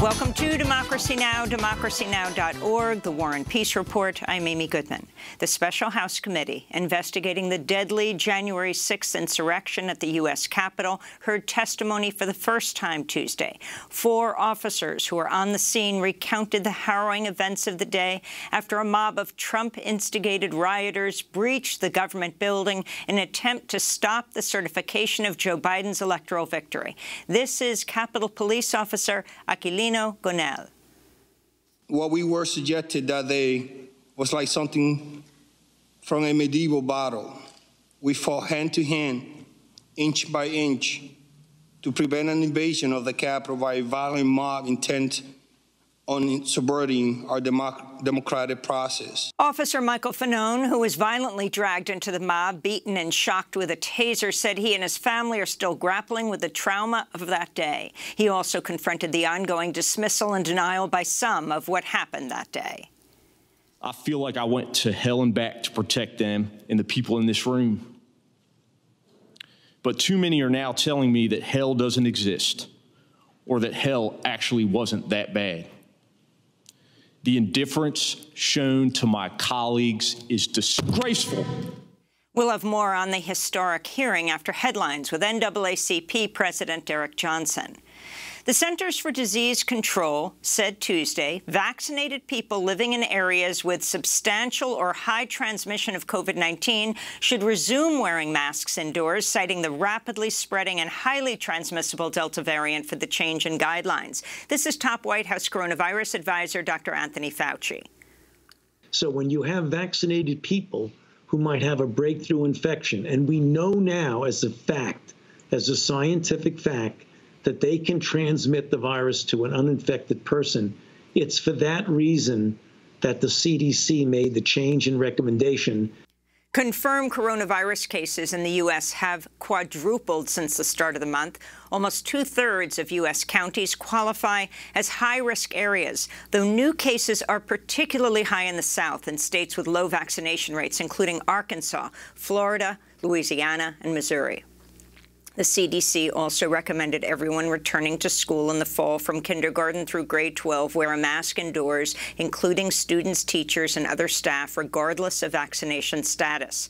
Welcome to Democracy Now!, democracynow.org, the War and Peace Report. I'm Amy Goodman. The Special House Committee investigating the deadly January 6th insurrection at the U.S. Capitol heard testimony for the first time Tuesday. 4 officers who were on the scene recounted the harrowing events of the day after a mob of Trump-instigated rioters breached the government building in an attempt to stop the certification of Joe Biden's electoral victory. This is Capitol Police Officer Aquilino Gonell. What we were suggested that day was like something from a medieval battle. We fought hand to hand, inch by inch, to prevent an invasion of the Capitol by a violent mob intent on subverting our democratic process. Officer Michael Fanone, who was violently dragged into the mob, beaten and shocked with a taser, said he and his family are still grappling with the trauma of that day. He also confronted the ongoing dismissal and denial by some of what happened that day. I feel like I went to hell and back to protect them and the people in this room. But too many are now telling me that hell doesn't exist, or that hell actually wasn't that bad. The indifference shown to my colleagues is disgraceful. We'll have more on the historic hearing after headlines with NAACP President Derek Johnson. The Centers for Disease Control said Tuesday vaccinated people living in areas with substantial or high transmission of COVID-19 should resume wearing masks indoors, citing the rapidly spreading and highly transmissible Delta variant for the change in guidelines. This is top White House coronavirus advisor Dr. Anthony Fauci. So when you have vaccinated people who might have a breakthrough infection, and we know now as a fact, as a scientific fact, that they can transmit the virus to an uninfected person, it's for that reason that the CDC made the change in recommendation. Confirmed coronavirus cases in the U.S. have quadrupled since the start of the month. Almost 2/3 of U.S. counties qualify as high-risk areas, though new cases are particularly high in the South and states with low vaccination rates, including Arkansas, Florida, Louisiana, and Missouri. The CDC also recommended everyone returning to school in the fall from kindergarten through grade 12 wear a mask indoors, including students, teachers, and other staff, regardless of vaccination status.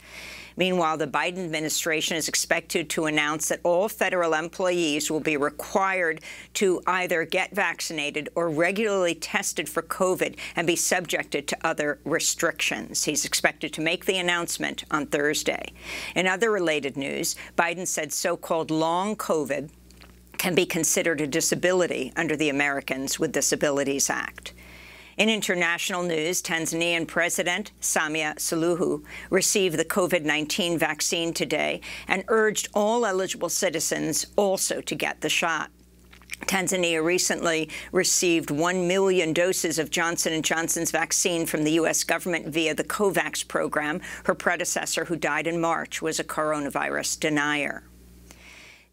Meanwhile, the Biden administration is expected to announce that all federal employees will be required to either get vaccinated or regularly tested for COVID and be subjected to other restrictions. He's expected to make the announcement on Thursday. In other related news, Biden said so-called long COVID can be considered a disability under the Americans with Disabilities Act. In international news, Tanzanian President Samia Suluhu received the COVID-19 vaccine today and urged all eligible citizens also to get the shot. Tanzania recently received 1 million doses of Johnson & Johnson's vaccine from the U.S. government via the COVAX program. Her predecessor, who died in March, was a coronavirus denier.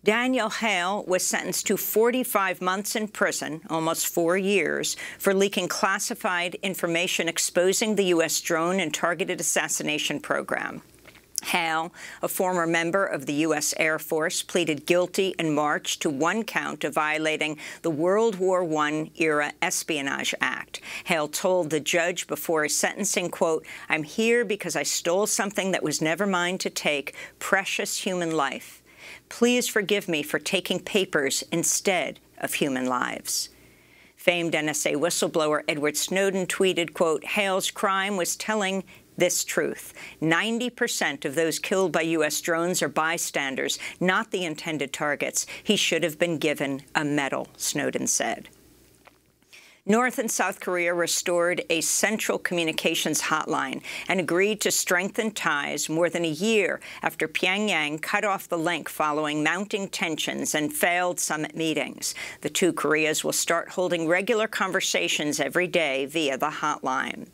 Daniel Hale was sentenced to 45 months in prison, almost 4 years, for leaking classified information exposing the U.S. drone and targeted assassination program. Hale, a former member of the U.S. Air Force, pleaded guilty in March to 1 count of violating the World War I-era Espionage Act. Hale told the judge before his sentencing, quote, "I'm here because I stole something that was never mine to take, precious human life. Please forgive me for taking papers instead of human lives." Famed NSA whistleblower Edward Snowden tweeted, quote, "Hale's crime was telling this truth. 90% of those killed by U.S. drones are bystanders, not the intended targets. He should have been given a medal," Snowden said. North and South Korea restored a central communications hotline and agreed to strengthen ties more than a year after Pyongyang cut off the link following mounting tensions and failed summit meetings. The two Koreas will start holding regular conversations every day via the hotline.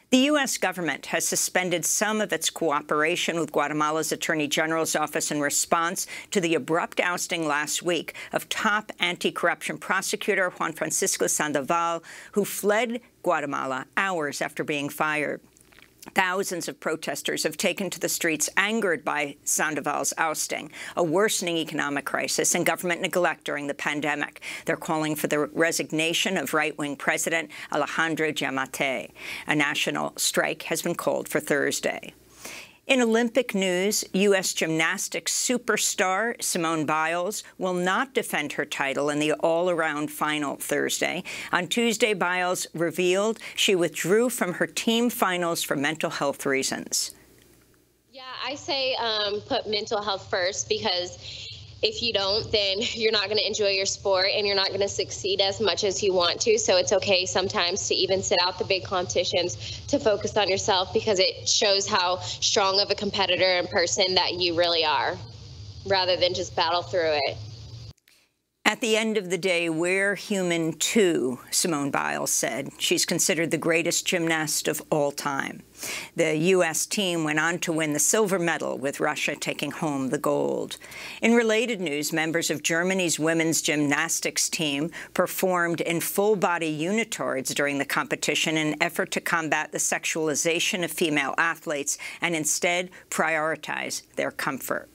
The U.S. government has suspended some of its cooperation with Guatemala's Attorney General's office in response to the abrupt ousting last week of top anti-corruption prosecutor Juan Francisco Sandoval, who fled Guatemala hours after being fired. Thousands of protesters have taken to the streets angered by Sandoval's ousting, a worsening economic crisis, and government neglect during the pandemic. They're calling for the resignation of right-wing President Alejandro Giammattei. A national strike has been called for Thursday. In Olympic news, U.S. gymnastics superstar Simone Biles will not defend her title in the all-around final Thursday. On Tuesday, Biles revealed she withdrew from her team finals for mental health reasons. Yeah, I say put mental health first, because if you don't, then you're not going to enjoy your sport and you're not going to succeed as much as you want to. So it's okay sometimes to even sit out the big competitions to focus on yourself, because it shows how strong of a competitor and person that you really are, rather than just battle through it. At the end of the day, we're human too, Simone Biles said. She's considered the greatest gymnast of all time. The U.S. team went on to win the silver medal, with Russia taking home the gold. In related news, members of Germany's women's gymnastics team performed in full-body unitards during the competition in an effort to combat the sexualization of female athletes and instead prioritize their comfort.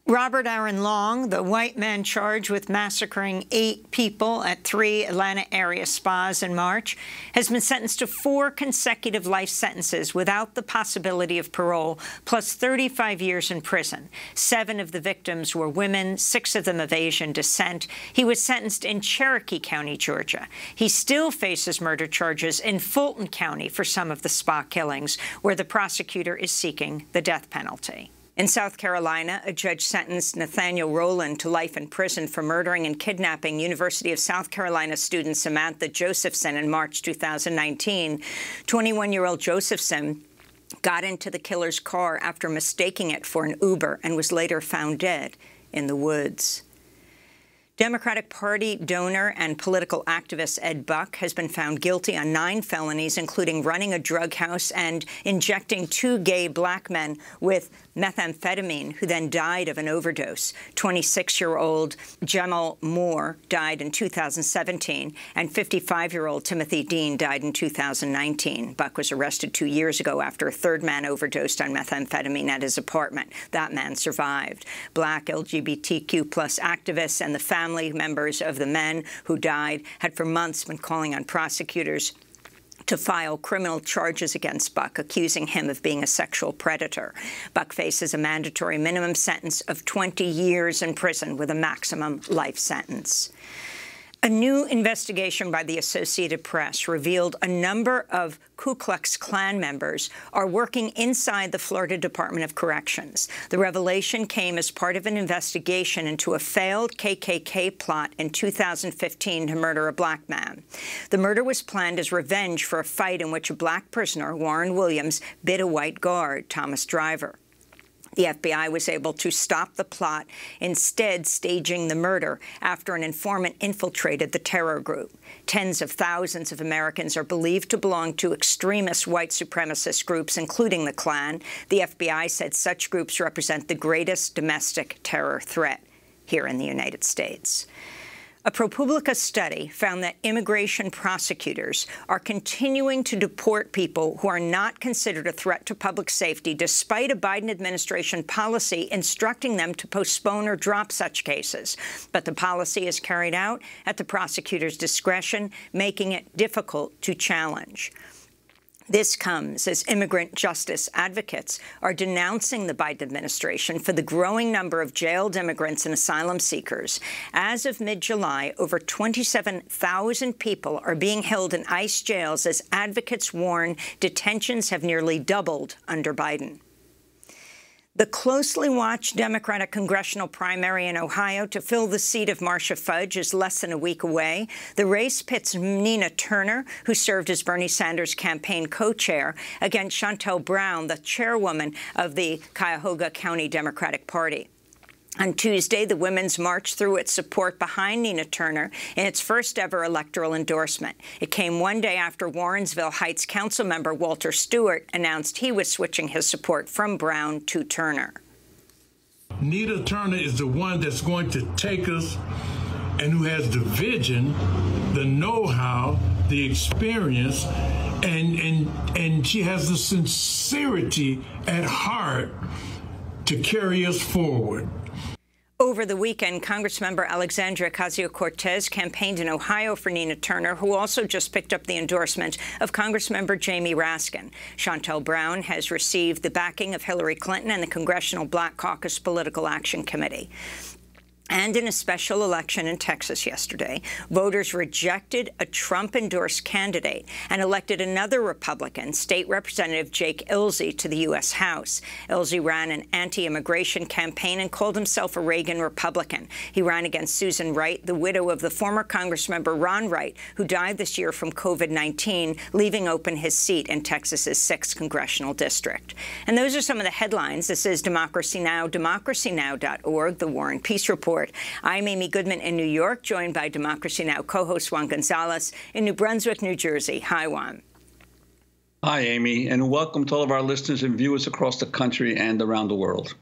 Robert Aaron Long, the white man charged with massacring 8 people at 3 Atlanta area spas in March, has been sentenced to 4 consecutive life sentences without the possibility of parole, plus 35 years in prison. 7 of the victims were women, 6 of them of Asian descent. He was sentenced in Cherokee County, Georgia. He still faces murder charges in Fulton County for some of the spa killings, where the prosecutor is seeking the death penalty. In South Carolina, a judge sentenced Nathaniel Rowland to life in prison for murdering and kidnapping University of South Carolina student Samantha Josephson in March 2019. 21-year-old Josephson got into the killer's car after mistaking it for an Uber and was later found dead in the woods. Democratic Party donor and political activist Ed Buck has been found guilty on 9 felonies, including running a drug house and injecting 2 gay black men with methamphetamine, who then died of an overdose. 26-year-old Jamal Moore died in 2017, and 55-year-old Timothy Dean died in 2019. Buck was arrested 2 years ago after a 3rd man overdosed on methamphetamine at his apartment. That man survived. Black LGBTQ+ activists and the family members of the men who died had for months been calling on prosecutors to file criminal charges against Buck, accusing him of being a sexual predator. Buck faces a mandatory minimum sentence of 20 years in prison with a maximum life sentence. A new investigation by the Associated Press revealed a number of Ku Klux Klan members are working inside the Florida Department of Corrections. The revelation came as part of an investigation into a failed KKK plot in 2015 to murder a black man. The murder was planned as revenge for a fight in which a black prisoner, Warren Williams, bit a white guard, Thomas Driver. The FBI was able to stop the plot, instead staging the murder after an informant infiltrated the terror group. Tens of thousands of Americans are believed to belong to extremist white supremacist groups, including the Klan. The FBI said such groups represent the greatest domestic terror threat here in the United States. A ProPublica study found that immigration prosecutors are continuing to deport people who are not considered a threat to public safety, despite a Biden administration policy instructing them to postpone or drop such cases. But the policy is carried out at the prosecutor's discretion, making it difficult to challenge. This comes as immigrant justice advocates are denouncing the Biden administration for the growing number of jailed immigrants and asylum seekers. As of mid-July, over 27,000 people are being held in ICE jails as advocates warn detentions have nearly doubled under Biden. The closely watched Democratic congressional primary in Ohio to fill the seat of Marcia Fudge is less than a week away. The race pits Nina Turner, who served as Bernie Sanders' campaign co-chair, against Shontel Brown, the chairwoman of the Cuyahoga County Democratic Party. On Tuesday, the Women's March threw its support behind Nina Turner in its first-ever electoral endorsement. It came one day after Warrensville Heights Councilmember Walter Stewart announced he was switching his support from Brown to Turner. Nina Turner is the one that's going to take us and who has the vision, the know-how, the experience, and she has the sincerity at heart to carry us forward. Over the weekend, Congressmember Alexandria Ocasio-Cortez campaigned in Ohio for Nina Turner, who also just picked up the endorsement of Congressmember Jamie Raskin. Shontel Brown has received the backing of Hillary Clinton and the Congressional Black Caucus Political Action Committee. And in a special election in Texas yesterday, voters rejected a Trump-endorsed candidate and elected another Republican, State Representative Jake Ilse, to the U.S. House. Ilse ran an anti-immigration campaign and called himself a Reagan Republican. He ran against Susan Wright, the widow of the former Congressmember Ron Wright, who died this year from COVID-19, leaving open his seat in Texas's 6th congressional district. And those are some of the headlines. This is Democracy Now!, democracynow.org, The War and Peace Report. I'm Amy Goodman in New York, joined by Democracy Now! Co-host Juan Gonzalez in New Brunswick, New Jersey. Hi, Juan. Hi, Amy, and welcome to all of our listeners and viewers across the country and around the world.